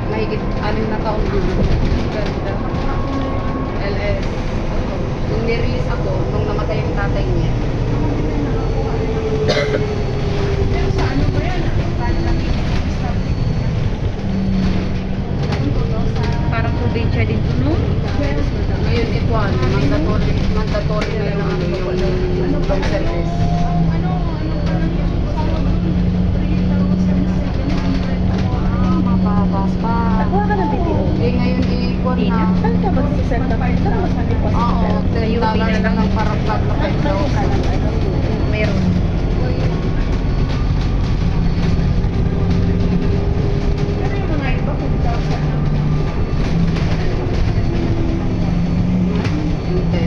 mahigit 6 na taon dito. Ganda. LS. Nung nirelease ako, nung namatay yung tatay niya. Pero sa ano ba yan? Paano lang yung parang probinsya din to, no? Ngayon, ikuan, mandatory na yung long service. Mababas pa. Nakuha ka ng BTO. Eh, ngayon, ikuan Hindi na. na. Saan ka mag-send na? Saan ka mag-deposit? Oo, $10 na lang para flat na Magkano ka ng ano? Meron. Pero yung mga iba kung daw sa Hindi.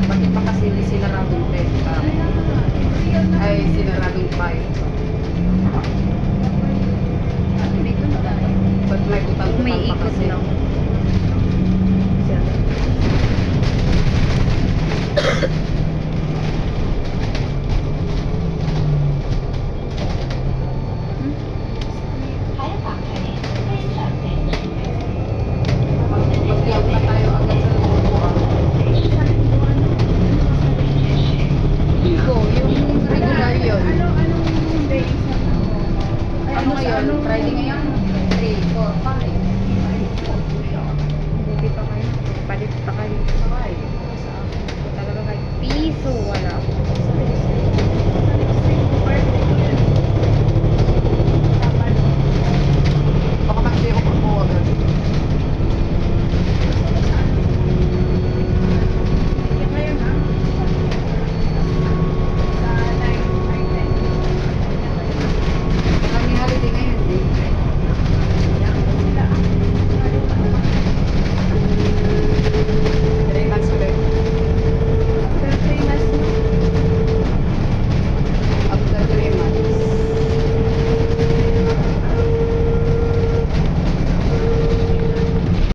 Pati pa kasi sinaradong pet. Ay, sinaradong pipe. Dito na tayo. Ba't may utang-utang May pa ikot kasi? lang. Mag-iyak na tayo agad sa lubuan. Go, yung Regular yun. anong days na Ano ngayon? Friday ngayon? 3, 4, 5. Buti pa kayo. Palit pa kayo. Sakay. Talaga kahit piso wala.